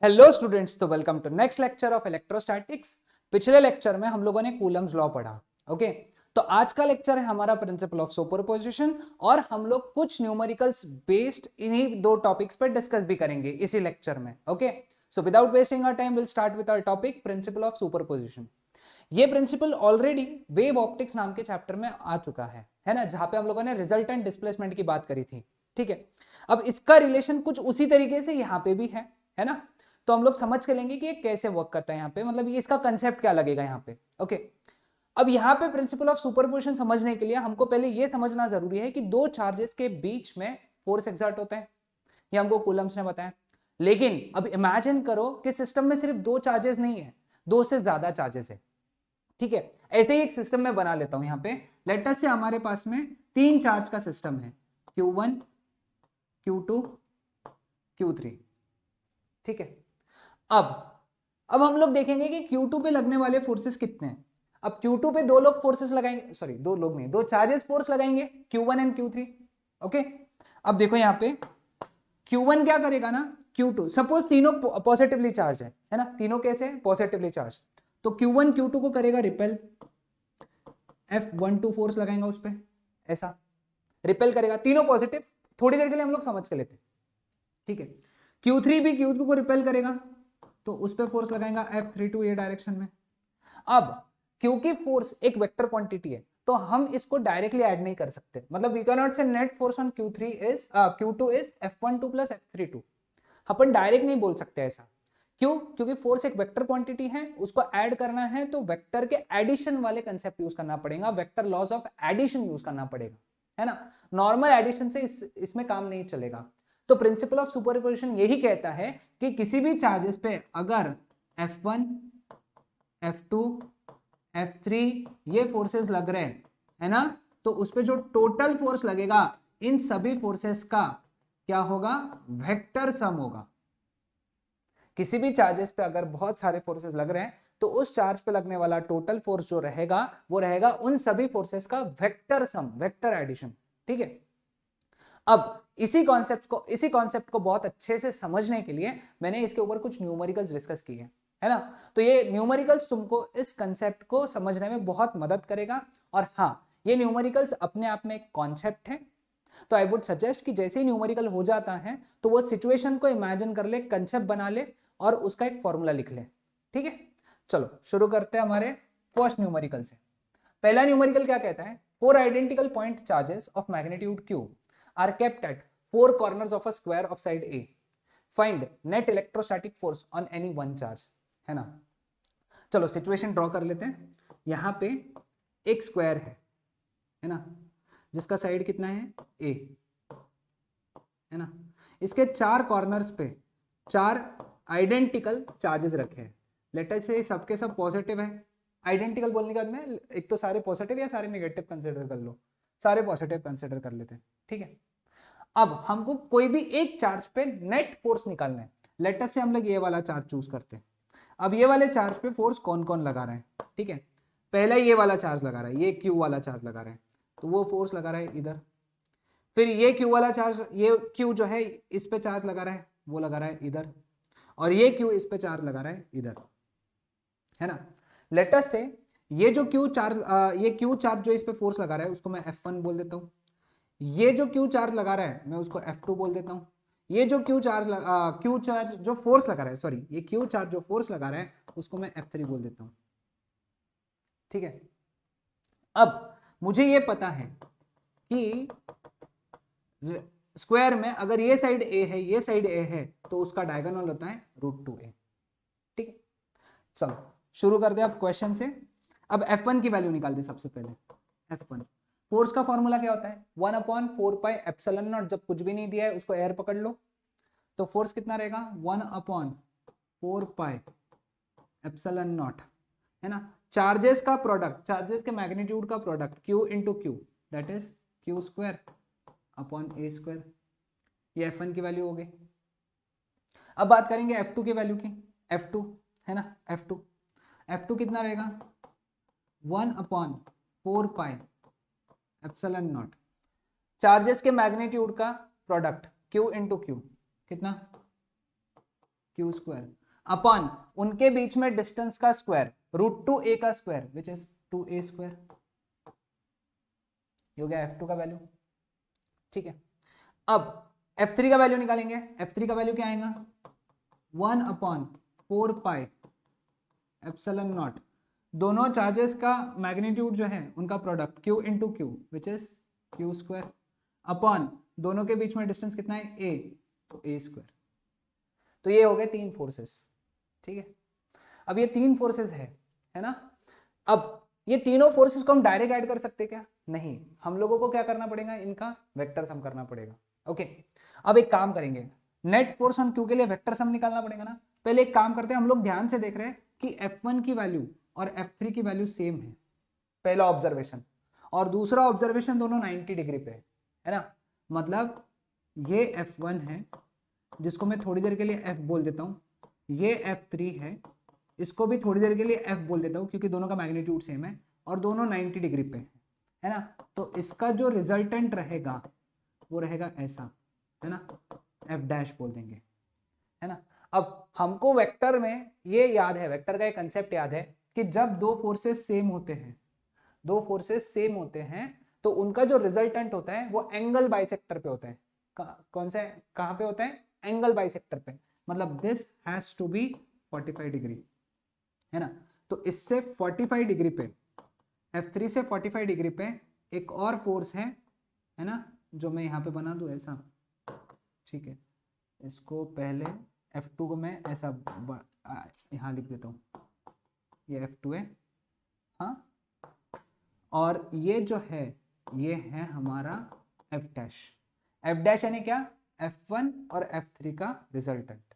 Hello students, तो welcome to next lecture of electrostatics. पिछले lecture में हम लोगों ने कूलम्स लॉ पढ़ा। ओके, तो आज का लेक्चर है हमारा प्रिंसिपल ऑफ सुपरपोजिशन और हम लोग कुछ न्यूमेरिकल्स बेस्ड इन्हीं दो टॉपिक्स पर डिस्कस भी करेंगे इसी लेक्चर में। Okay, so without wasting our time will start with our topic principle of superposition. ये प्रिंसिपल ऑलरेडी वेव ऑप्टिक्स नाम के चैप्टर में आ चुका है ना, जहां पे हम लोगों ने रिजल्टेंट डिस्प्लेसमेंट की बात करी थी। ठीक है, अब इसका रिलेशन कुछ उसी तरीके से यहाँ पे भी है ना। तो हम लोग समझ के लेंगे कि ये कैसे वर्क करता है यहाँ पे, मतलब ये इसका कंसेप्ट क्या लगेगा यहाँ पे। ओके, अब यहाँ पे प्रिंसिपल ऑफ सुपरपोजिशन समझने के लिए हमको पहले ये समझना जरूरी है कि दो चार्जेस के बीच में फोर्स एक्सर्ट होता है, ये हमको कूलम्स ने बताया। लेकिन अब इमेजिन करो कि सिस्टम में सिर्फ दो चार्जेस नहीं है, दो से ज्यादा चार्जेस है। ठीक है, ऐसे ही एक सिस्टम में बना लेता हूं यहाँ पे। लेट अस से हमारे पास में तीन चार्ज का सिस्टम है, Q1, Q2, Q3। ठीक है, अब हम लोग देखेंगे कि Q2 पे लगने वाले फोर्सेस कितने हैं। अब Q2 पे दो लोग फोर्सेस लगाएंगे, सॉरी दो लोग नहीं, दो चार्जेस फोर्स लगाएंगे, Q1 एंड Q3। ओके, अब देखो यहाँ पे Q1 क्या करेगा ना, Q2 सपोज तीनों पॉजिटिवली चार्ज है ना, तीनों कैसे पॉजिटिवली चार्ज, तो Q1 Q2 को करेगा रिपेल, F12 फोर्स लगाएगा उस पर, ऐसा रिपेल करेगा, तीनों पॉजिटिव। थोड़ी देर के लिए हम लोग समझ के लेते हैं। ठीक है, Q3 भी Q2 को रिपेल करेगा, तो उस पर फोर्स लगाएगा F32 ये डायरेक्शन में। अब क्योंकि फोर्स एक वेक्टर क्वांटिटी है तो हम इसको डायरेक्टली ऐड नहीं कर सकते, मतलब वी कैन नॉट से net force on Q2 is F12 plus F32। Upon direct नहीं बोल सकते ऐसा। क्यों? क्योंकि फोर्स एक वेक्टर क्वांटिटी है, उसको ऐड करना है तो वेक्टर के एडिशन वाले कंसेप्ट यूज करना पड़ेगा, vector laws of addition use करना पड़ेगा, है ना। नॉर्मल एडिशन से इसमें काम नहीं चलेगा। तो प्रिंसिपल ऑफ सुपरपोजिशन यही कहता है कि किसी भी चार्जेस पे अगर F1, F2, F3 ये फोर्सेस लग रहे हैं, है ना, तो उस पे जो टोटल फोर्स लगेगा इन सभी फोर्सेस का क्या होगा, वेक्टर सम होगा। किसी भी चार्जेस पे अगर बहुत सारे फोर्सेस लग रहे हैं तो उस चार्ज पे लगने वाला टोटल फोर्स जो रहेगा वो रहेगा उन सभी फोर्सेस का वेक्टर सम, वेक्टर एडिशन। ठीक है, अब इसी कॉन्सेप्ट को बहुत अच्छे से समझने के लिए मैंने इसके ऊपर कुछ न्यूमेरिकल्स डिस्कस किए है ना। तो ये न्यूमेरिकल्स तुमको इस कंसेप्ट को समझने में बहुत मदद करेगा। और हाँ, ये न्यूमेरिकल्स अपने आप में एक कॉन्सेप्ट है, तो आई वुड सजेस्ट कि जैसे ही न्यूमेरिकल हो जाता है तो वो सिचुएशन को इमेजिन कर ले, कंसेप्ट बना ले और उसका एक फॉर्मूला लिख ले। ठीक है, चलो शुरू करते हैं हमारे फर्स्ट न्यूमेरिकल से। पहला न्यूमेरिकल क्या कहता है, four identical point charges of magnitude Q are kept at four corners of a square of side A. Find net electrostatic force on any one charge, है ना। चलो सिचुएशन ड्रॉ कर लेते हैं। यहाँ पे एक स्क्वायर है ना, जिसका साइड कितना है A, है ना। इसके चार कॉर्नर्स पे चार आइडेंटिकल चार्जेस रखे हैं। लेट अस से सबके सब पॉजिटिव है। आइडेंटिकल बोलने के बाद में एक तो सारे पॉजिटिव या सारे नेगेटिव कंसिडर कर लो, सारे पॉजिटिव कंसिडर कर लेते हैं। ठीक है, अब हमको कोई भी एक चार्ज पे नेट फोर्स निकालना है। लेट अस से हम लोग ये वाला चार्ज चूज करते हैं। अब ये वाले चार्ज पे फोर्स कौन कौन लगा रहा है, ठीक है। पहला ये वाला चार्ज लगा रहा है, ये Q वाला चार्ज लगा रहा है, तो वो फोर्स लगा रहा है इधर। फिर ये Q वाला चार्ज, ये Q जो है इस पे चार्ज लगा रहा है, वो लगा रहा है इधर। और ये Q इस पे चार्ज लगा रहा है इधर, है ना। लेट अस से ये जो Q चार्ज जो इस पे फोर्स लगा रहा है उसको मैं F1 बोल देता हूँ। ये जो Q चार्ज लगा रहा है मैं उसको F2 बोल देता हूँ। ये जो Q चार्ज जो फोर्स लगा रहा है, सॉरी ये Q चार्ज जो फोर्स लगा रहा है उसको मैं F3 बोल देता हूँ। ठीक है, अब मुझे ये पता है कि स्क्वायर में अगर ये साइड A है, ये साइड A है, तो उसका डायगोनल होता है √2a। ठीक है, चलो शुरू करते हैं अब क्वेश्चन से। अब F1 की वैल्यू निकाल दी सबसे पहले। F1 फोर्स का फॉर्मूला क्या होता है, 1/4πε0। जब कुछ भी नहीं दिया है उसको एयर पकड़ लो, तो फोर्स कितना रहेगा 1/4πε0, है ना। चार्जेस का प्रोडक्ट, चार्जेस के मैग्नीट्यूड का product Q into Q, that is Q² upon A²। ये F1 की वैल्यू हो गई। अब बात करेंगे F2 की वैल्यू की। F2 है ना, F2 कितना रहेगा 1/4πε0। चार्जेस के मैग्नीट्यूड का प्रोडक्ट Q इंटू Q कितना क्यू स्क्वायर अपॉन उनके बीच में डिस्टेंस का स्क्वायर √2a का square which is 2a square, ये हो गया F2 का वैल्यू। ठीक है, अब F3 का वैल्यू निकालेंगे। F3 का वैल्यू क्या आएगा 1/4 पाई एप्सिलॉन नॉट, दोनों चार्जेस का मैग्नीट्यूड जो है उनका product Q into Q which is Q square upon दोनों के बीच में डिस्टेंस कितना है a, तो a स्क्वायर। तो ये हो गए 3 फोर्सेस। ठीक है, अब ये 3 फोर्सेस है ना। अब ये तीनों फोर्सेस को हम डायरेक्ट ऐड कर सकते क्या? नहीं, हम लोगों को क्या करना पड़ेगा, इनका वेक्टर सम करना पड़ेगा। ओके, अब एक काम करेंगे, नेट फोर्स ऑन क्यू के लिए वेक्टर सम निकालना पड़ेगा ना। पहले एक काम करते हैं, हम लोग ध्यान से देख रहे हैं कि F1 की वैल्यू और F3 की वैल्यू सेम है, पहला ऑब्जर्वेशन, और दूसरा ऑब्जर्वेशन दोनों 90 डिग्री पे है ना। मतलब ये F1 है जिसको मैं थोड़ी देर के लिए F बोल देता हूं, ये F3 है, इसको भी थोड़ी देर के लिए F बोल देता हूं क्योंकि दोनों का मैग्नीट्यूड सेम है और दोनों 90 डिग्री पे है ना। तो इसका जो रिजल्टेंट रहेगा वो रहेगा ऐसा, है ना, F डैश बोल देंगे, है ना। अब हमको वेक्टर में ये याद है, वेक्टर का एक कंसेप्ट याद है कि जब दो फोर्सेस सेम होते हैं, दो फोर्सेस सेम होते हैं तो उनका जो रिजल्टेंट होता है वो एंगल बाइसेक्टर पे होता है। कौन से, कहां पे होता है? एंगल बाइसेक्टर पे। मतलब this has to be 45 degree, है ना। तो इससे 45 डिग्री पे, F3 से 45 डिग्री पे एक और फोर्स है ना, जो मैं यहाँ पे बना दूं ऐसा। ठीक है, इसको पहले F2 को मैं ऐसा यहाँ लिख देता हूँ, ये F2 है, हाँ, और ये जो है ये है हमारा F डैश। F डैश यानी क्या? F1 और F3 का रिजल्टेंट।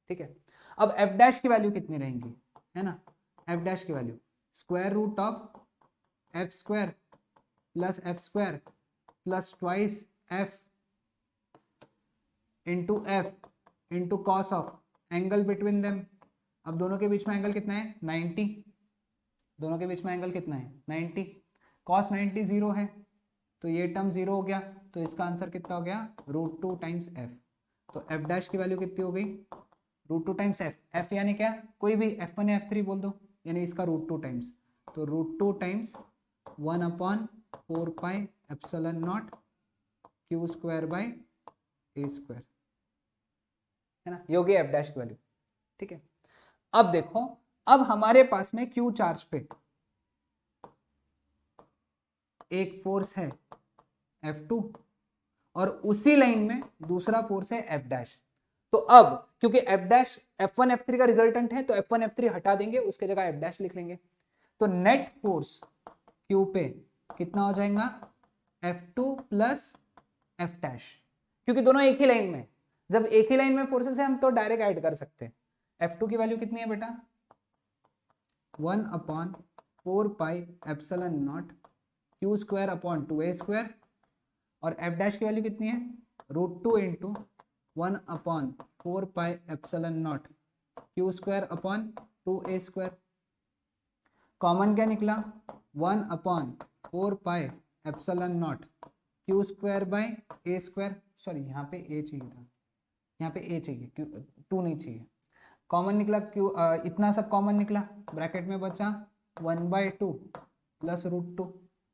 ठीक है, अब F डैश की वैल्यू कितनी रहेंगी, है ना। F डैश की value square root of F square plus F square plus twice F into F into cos of angle between them. अब दोनों के बीच में एंगल कितना है? 90। दोनों के बीच में एंगल कितना है? 90। कॉस 90 जीरो है तो ये टर्म जीरो हो गया, तो इसका आंसर कितना हो गया? √2 टाइम्स F। तो F डैश की वैल्यू कितनी हो गई? √2 टाइम्स F। F यानी क्या? कोई भी F1 या F3 बोल दो, यानी इसका √2 टाइम्स, तो √2 times 1/4 pi epsilon not Q square by a square, है ना। ये हो गई F डैश की वैल्यू। ठीक है, अब देखो, अब हमारे पास में Q चार्ज पे एक फोर्स है F2 और उसी लाइन में दूसरा फोर्स है F डैश। तो अब क्योंकि F डैश F1 F3 का रिजल्टेंट है तो F1 F3 हटा देंगे, उसके जगह F डैश लिख लेंगे। तो नेट फोर्स Q पे कितना हो जाएगा? F2 प्लस F डैश, क्योंकि दोनों एक ही लाइन में, जब एक ही लाइन में फोर्सेस है हम तो डायरेक्ट ऐड कर सकते हैं। F2 की वैल्यू कितनी है बेटा? 1/4 pi epsilon not Q square upon 2a square, और F डैश की वैल्यू कितनी है? √2 into 1/4 pi epsilon not Q square upon 2a square. Common क्या निकला? 1/4 pi epsilon not Q square by a square. Sorry, यहाँ पे a चाहिए था, यहाँ पे a चाहिए, क्यू 2 नहीं चाहिए। कॉमन निकला क्यू, इतना सब कॉमन निकला, ब्रैकेट में बचा 1/2 प्लस √2,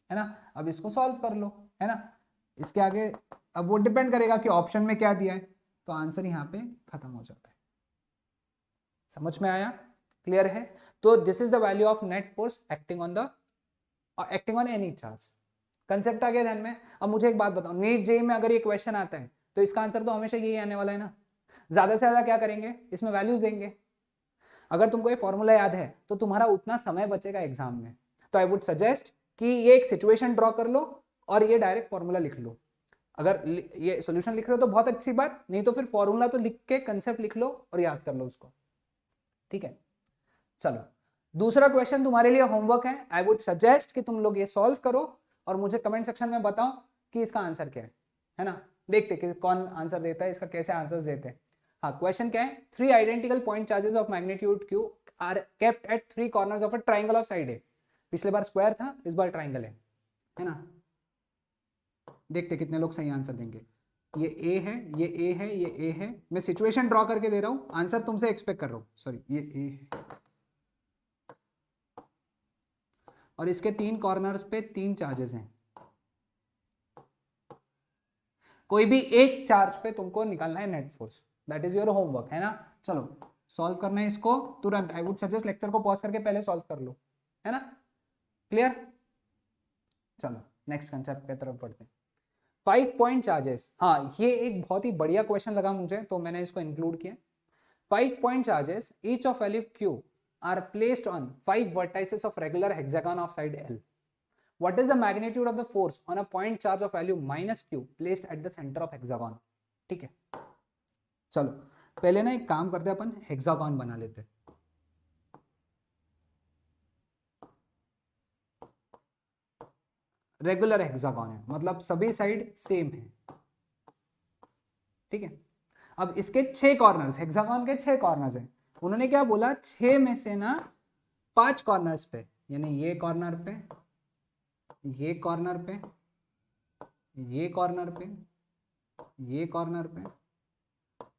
है ना। अब इसको सॉल्व कर लो, है ना। इसके आगे अब वो डिपेंड करेगा कि ऑप्शन में क्या दिया है, तो आंसर यहाँ पे खत्म हो जाता है। समझ में आया? क्लियर है? तो this is the value of net force acting on any charge. Concept आ गया ध्यान में? अब मुझे एक बात बताओ, नीट जेईई में अगर ये क्वेश्चन आता है तो इसका आंसर तो हमेशा यही आने वाला है ना। ज्यादा से ज्यादा क्या करेंगे, इसमें वैल्यूज देंगे। अगर तुमको ये फॉर्मूला याद है तो तुम्हारा उतना समय बचेगा एग्जाम में। तो आई वुड सजेस्ट कि ये एक सिचुएशन ड्रॉ कर लो और ये डायरेक्ट फॉर्मूला लिख लो। अगर ये सॉल्यूशन लिख रहे हो तो बहुत अच्छी बात, नहीं तो फिर फॉर्मूला तो लिख के कंसेप्ट लिख लो और याद कर लो उसको। ठीक है, चलो दूसरा क्वेश्चन तुम्हारे लिए होमवर्क है। आई वुड सजेस्ट कि तुम लोग ये सॉल्व करो और मुझे कमेंट सेक्शन में बताओ कि इसका आंसर क्या है ना। देखते कि कौन आंसर देता है, इसका कैसे आंसर्स देते हैं। हाँ, क्वेश्चन क्या है? 3 identical point charges of magnitude Q are kept at 3 corners of a triangle of side A। पिछले बार स्क्वायर था, इस बार ट्राइंगल है ना। देखते कितने लोग सही आंसर देंगे। ये ए है, ये ए है, ये ए है। मैं सिचुएशन ड्रॉ करके दे रहा हूं, आंसर तुमसे एक्सपेक्ट कर रहा हूं। सॉरी, ये ए है और इसके 3 कॉर्नर्स पे 3 चार्जेस हैं। कोई भी एक चार्ज पे तुमको निकालना है net force, that is your homework, है ना। चलो सॉल्व करना है इसको तुरंत। आई वुड सजेस्ट लेक्चर को पॉज करके पहले सॉल्व कर लो, है ना। क्लियर। चलो नेक्स्ट कंसेप्ट की तरफ बढ़ते हैं। 5 पॉइंट चार्जेस, हाँ ये एक बहुत ही बढ़िया क्वेश्चन लगा मुझे, तो मैंने इसको इंक्लूड किया। 5 point charges each of value q are placed on 5 vertices of regular hexagon of side L. What is the magnitude of the force on a point charge of value minus q placed at the center of hexagon? ठीक है, चलो पहले ना एक काम करते हैं, अपन hexagon बना लेते हैं। रेगुलर हेक्सागन है, मतलब सभी साइड सेम है, ठीक है। अब इसके 6 कॉर्नर्स, हेक्सागन के 6 कॉर्नर्स हैं। उन्होंने क्या बोला, 6 में से ना 5 कॉर्नर्स पे, यानी ये कॉर्नर पे, ये कॉर्नर पे, ये कॉर्नर पे, ये कॉर्नर पे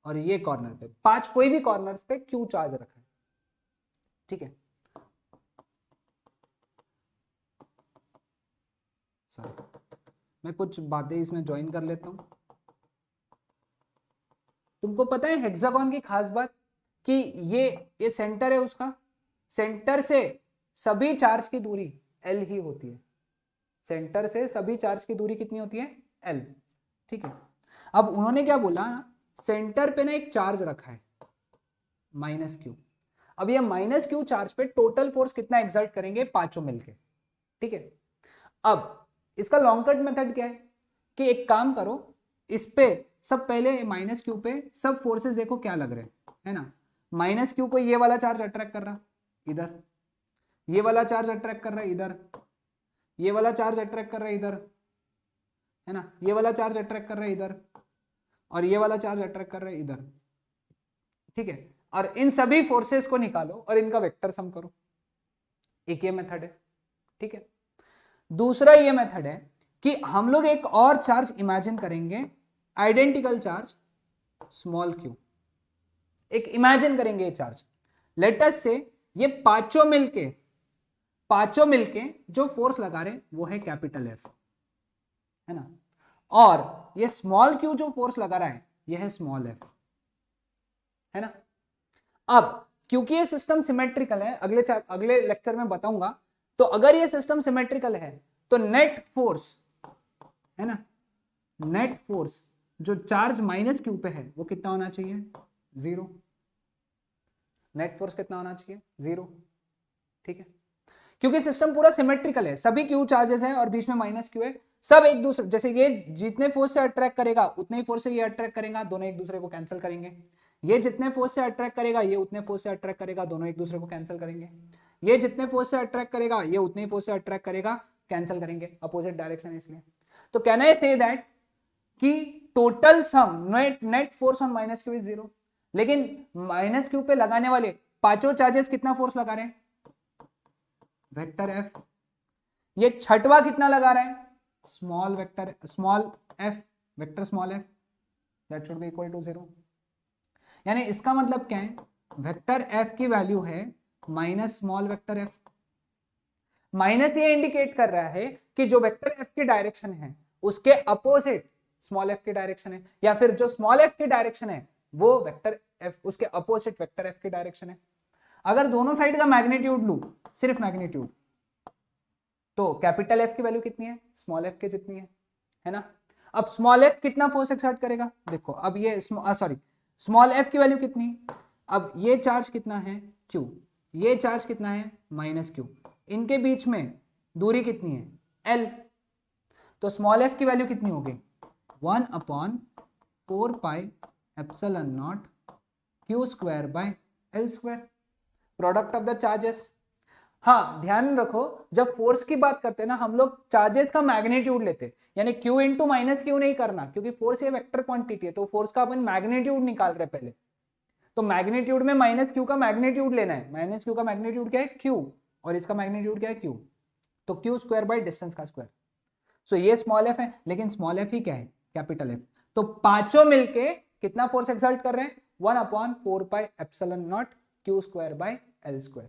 और ये कॉर्नर पे, 5 कोई भी कॉर्नर्स पे क्यू चार्ज रखा है, ठीक है। सॉरी, मैं कुछ बातें इसमें ज्वाइन कर लेता हूं। तुमको पता है हेक्सागन की खास बात कि ये सेंटर है, उसका सेंटर से सभी चार्ज की दूरी L ही होती है। सेंटर से सभी चार्ज की दूरी कितनी होती है, L, ठीक है। अब उन्होंने क्या बोला, सेंटर पे ना एक चार्ज रखा है माइनस क्यू। अब ये माइनस क्यू चार्ज पे टोटल फोर्स कितना एक्सर्ट करेंगे, पांचों मिलके, ठीक है। अब इसका लॉन्ग कट मेथड क्या है कि एक काम करो, इस पे सब पहले माइनस क्यू पे सब फोर्सेस देखो क्या लग रहे हैं, है ना। माइनस क्यू को ये वाला चार्ज अट्रैक्ट कर रहा इधर, ये वाला चार्ज अट्रैक्ट कर रहा है इधर, ये वाला चार्ज अट्रैक्ट कर रहा है इधर, है ना, ये वाला चार्ज अट्रैक्ट कर रहा है इधर और ये वाला चार्ज अट्रैक्ट कर रहा है इधर, ठीक है। और इन सभी फोर्सेस को निकालो और इनका वेक्टर सम करो। एक ये मेथड है, ठीक है। दूसरा ये मेथड है कि हम लोग एक और चार्ज इमेजिन करेंगे, आइडेंटिकल चार्ज स्मॉल क्यू, एक इमेजिन करेंगे ये चार्ज। लेट अस से ये पांचों मिलके जो फोर्स लगा रहे हैं वो है कैपिटल F, है ना। और ये स्मॉल क्यू जो फोर्स लगा रहा है ये है स्मॉल f, है ना। अब क्योंकि ये सिस्टम सिमेट्रिकल है, अगले लेक्चर में बताऊंगा, तो अगर ये सिस्टम सिमेट्रिकल है तो नेट फोर्स, है ना, नेट फोर्स जो चार्ज माइनस क्यू पे है वो कितना होना चाहिए, 0। नेट फोर्स कितना होना चाहिए, 0, ठीक है। क्योंकि सिस्टम पूरा सिमेट्रिकल है, सभी क्यू चार्जेस हैं और बीच में माइनस क्यू है, सब एक दूसरे, जैसे ये जितने फोर्स से अट्रैक्ट करेगा उतने ही फोर्स से ये अट्रैक्ट करेगा, दोनों एक दूसरे को कैंसिल करेंगे। ये जितने फोर्स से अट्रैक्ट करेगा ये उतने फोर्स से अट्रैक्ट करेगा, दोनों एक दूसरे को कैंसिल करेंगे। ये जितने फोर्स से अट्रैक्ट करेगा ये उतने ही फोर्स से अट्रैक्ट करेगा, कैंसिल करेंगे, अपोजिट डायरेक्शन है इसलिए। तो कैन आई से दैट कि total sum net force on minus Q is 0। लेकिन माइनस क्यू पे लगाने वाले पांचों चार्जेस कितना फोर्स लगा रहे हैं, वेक्टर F। ये छठवा कितना लगा रहा है, small f vector small f, that should be equal to 0। यानी इसका मतलब क्या है, वेक्टर F की वैल्यू है minus small vector f। Minus ये इंडिकेट कर रहा है कि जो वेक्टर F की डायरेक्शन है उसके अपोजिट स्मॉल f की डायरेक्शन है, या फिर जो स्मॉल f की डायरेक्शन है वो वेक्टर F उसके अपोजिट वेक्टर F की डायरेक्शन है। अगर दोनों साइड का मैग्नीट्यूड लूं, सिर्फ मैग्नीट्यूड, तो कैपिटल F की वैल्यू कितनी है, स्मॉल f के जितनी है ना। अब स्मॉल f कितना फोर्स एक्सर्ट करेगा, देखो अब ये स्मॉल f की वैल्यू कितनी, अब ये चार्ज कितना है Q, ये चार्ज कितना है माइनस Q, इनके बीच में दूरी कितनी है L, तो स्मॉल f की वैल्यू कितनी होगी 1/4 pi epsilon not Q square by L square, product of the charges. हाँ ध्यान रखो, जब फोर्स की बात करते हैं ना हम लोग चार्जेस का मैग्नीट्यूड लेते हैं, यानी Q इंटू माइनस क्यू नहीं करना, क्योंकि फोर्स ये वेक्टर क्वांटिटी है, तो फोर्स का अपन मैग्नीट्यूड निकाल रहे पहले। तो मैग्नीट्यूड में माइनस क्यू का मैग्नीट्यूड लेना है, माइनस क्यू का मैग्नीट्यूड क्या है Q, और इसका मैग्नीट्यूड क्या है Q, तो Q स्क्वायर बाय डिस्टेंस का स्क्वायर। सो ये स्मॉल f है, लेकिन स्मॉल f ही क्या है कैपिटल F। तो पांचों मिलके कितना फोर्स एक्सर्ट कर रहे हैं, 1/4πε0 Q²/L²।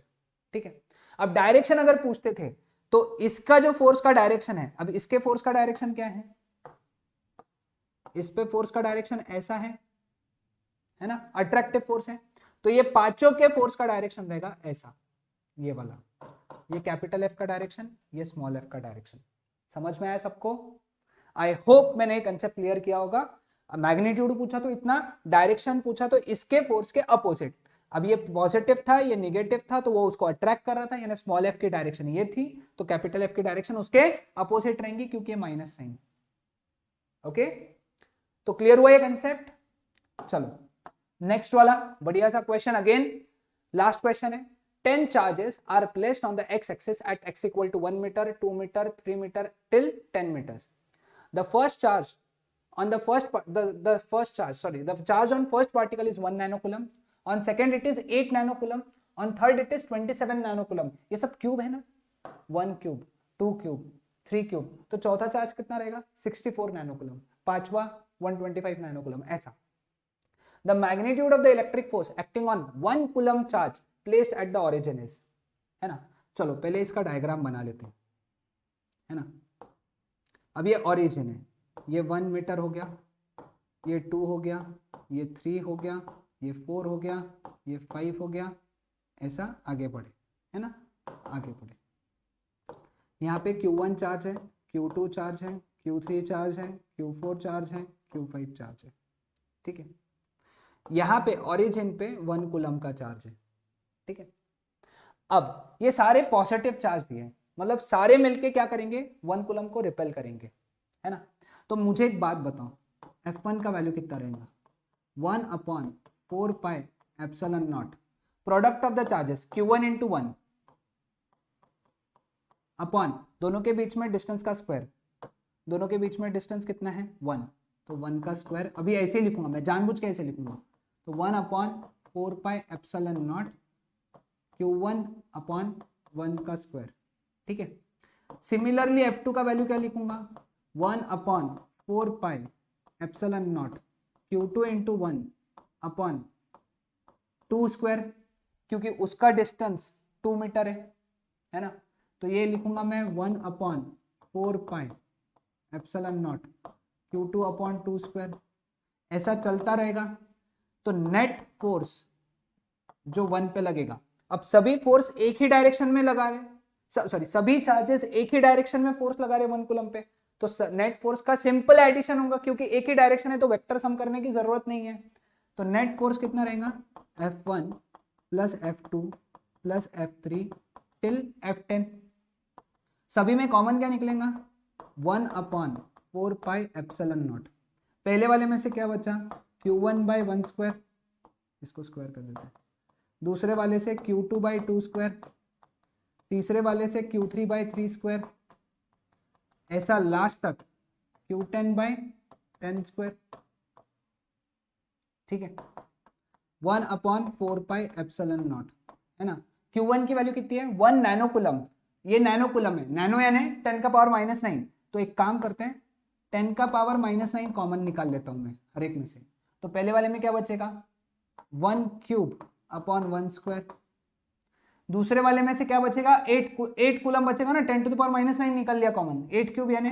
ठीक है, अब डायरेक्शन अगर पूछते थे तो इसका जो फोर्स का डायरेक्शन है, अब इसके फोर्स का डायरेक्शन क्या है, इस पे फोर्स का डायरेक्शन ऐसा है ना, अट्रैक्टिव फोर्स है, तो ये पांचों के फोर्स का डायरेक्शन रहेगा ऐसा, ये वाला, ये कैपिटल एफ का डायरेक्शन, ये स्मॉल एफ का डायरेक्शन। समझ में आया सबको? आई होप मैंने कंसेप्ट क्लियर किया होगा। मैग्नीट्यूड पूछा तो इतना, डायरेक्शन पूछा तो इसके फोर्स के अपोजिट। अब ये पॉजिटिव था, ये निगेटिव था, तो वो उसको अट्रैक्ट कर रहा था, यानी स्मॉल एफ की डायरेक्शन ये थी, तो कैपिटल एफ की डायरेक्शन उसके अपोजिट रहेंगी क्योंकि ये माइनस साइन। ओके, तो क्लियर हुआ ये कंसेप्ट? चलो नेक्स्ट वाला बढ़िया सा क्वेश्चन, अगेन लास्ट क्वेश्चन है। 10 charges are placed on the x-axis at x equal to 1 meter, 2 meter, 3 meter till 10 meters. The first charge on the charge on first particle is 1 nanocoulomb. On second it is 8 nanocoulomb. On third it is 27 nanocoulomb. ये सब cube है ना, 1 cube, 2 cube, 3 cube, तो चौथा charge कितना रहेगा, 64 नैनोकूलम, पांचवा 125 नैनोकूलम, ऐसा। The magnitude of the electric force acting on 1 coulomb charge placed at the origin is, है ना। चलो पहले इसका डायग्राम बना लेते हैं, है ना। अब ये ओरिजिन है, ये 1 मीटर हो गया, ये 2 हो गया, ये 3 हो गया, ये 4 हो गया, ये 5 हो गया, ऐसा आगे बढ़े, है ना, आगे बढ़े। यहाँ पे Q1 चार्ज है, Q2 चार्ज है, Q3 चार्ज है, Q4 चार्ज है, Q5 चार्ज है। ठीक है, यहाँ पे ओरिजिन पे 1 कूलम का चार्ज है। ठीक है, अब ये सारे पॉजिटिव चार्ज दिए हैं, मतलब सारे मिलके क्या करेंगे, 1 कूलम को रिपेल करेंगे, है ना। तो मुझे एक बात बताओ, F1 का वैल्यू कितना रहेगा, 1/4πε0 product of the charges Q1 into 1 upon दोनों के बीच में डिस्टेंस का स्क्वायर, दोनों के बीच में डिस्टेंस कितना है 1, तो 1 का स्क्वायर, अभी ऐसे ही लिखूंगा मैं, जानबूझ के ऐसे लिखूंगा, तो 1/4πε0 Q1 अपॉन 1 का स्क्वायर। ठीक है, सिमिलरली F2 का वैल्यू क्या लिखूंगा, 1/4πε0 Q2 इंटू 1 अपॉन 2 स्क्वायर, क्योंकि उसका डिस्टेंस 2 मीटर है ना, तो ये लिखूंगा मैं 1/4πε0 Q2 अपॉन 2 स्क्वायर, ऐसा चलता रहेगा। तो नेट फोर्स जो 1 पे लगेगा, अब सभी फोर्स एक ही डायरेक्शन में लगा रहे, सॉरी सभी चार्जेस एक ही डायरेक्शन में फोर्स लगा रहे 1 कूलम पे, तो नेट फोर्स का सिंपल एडिशन होगा, क्योंकि एक ही डायरेक्शन है तो वेक्टर सम करने की जरूरत नहीं है। तो नेट फोर्स कितना रहेगा, F1 plus F2 plus F3 till F10, सभी में कॉमन क्या निकलेगा, 1/4πε0। पहले वाले में से क्या बचा, Q1/1 स्क्वायर, इसको स्क्वायर कर देते हैं, दूसरे वाले से Q2/2 स्क्वायर, तीसरे वाले से Q3/3 स्क्वायर, ऐसा लास्ट तक Q10/10 स्क्वायर। ठीक है, 1/4πε0, है ना। Q1 की वैल्यू कितनी है, 1 नैनोकूलम, ये नैनोकूलम है, नैनो यानी 10 का पावर -9, तो एक काम करते हैं 10 का पावर -9 कॉमन निकाल लेता हूं मैं हर एक में से। तो पहले वाले में क्या बचेगा, 1 क्यूब अपॉन 1 स्क्वायर, दूसरे वाले में से क्या बचेगा, 8 कूलम बचेगा ना, 10 टू द पावर -9 निकल लिया कॉमन, 8 क्यूब यानी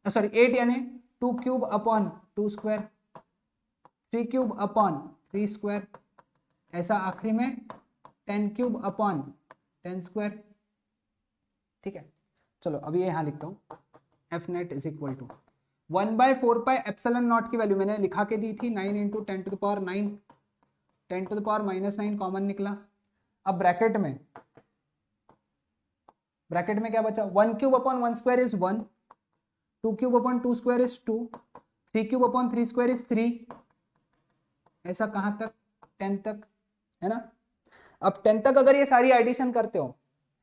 सॉरी 8 यानी 2 cube upon 2 square, 3 cube upon 3 square, ऐसा आखिरी में 10 क्यूब अपॉन 10 स्क्वायर। ठीक है, चलो अभी यहां लिखता हूं, F net is equal to 1/4πε0 की वैल्यू मैंने लिखा के दी थी 9 into 10 to the power 9, 10 to the power -9 common निकला। अब ब्रैकेट में क्या बचा, 1 cube upon 1 square is 1, 2 cube upon 2 square is 2, 3 cube upon 3 square is 3, ऐसा कहां तक, 10 तक, है ना। अब 10 तक अगर ये सारी एडिशन करते हो,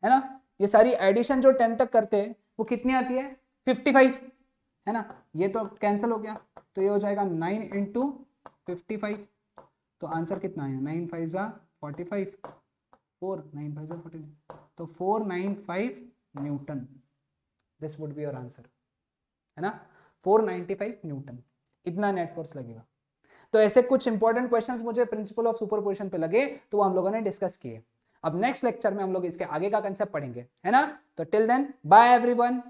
है ना, ये सारी एडिशन जो 10 तक करते हैं वो कितनी आती है, 55, है ना। ये तो कैंसिल हो गया, तो ये हो जाएगा 9 इंटू 55, तो आंसर कितना आया, 9 5 जा 45, 4 9 5 जा 49, तो 495 Newton, this would be your answer, है ना, 495 न्यूटन। इतना नेट फोर्स लगेगा। तो ऐसे कुछ इंपॉर्टेंट क्वेश्चंस मुझे प्रिंसिपल ऑफ सुपरपोजिशन पे लगे तो वो हम लोगों ने डिस्कस किए। अब नेक्स्ट लेक्चर में हम लोग इसके आगे का कंसेप्ट पढ़ेंगे, है ना। तो टिल देन बाय एवरीवन।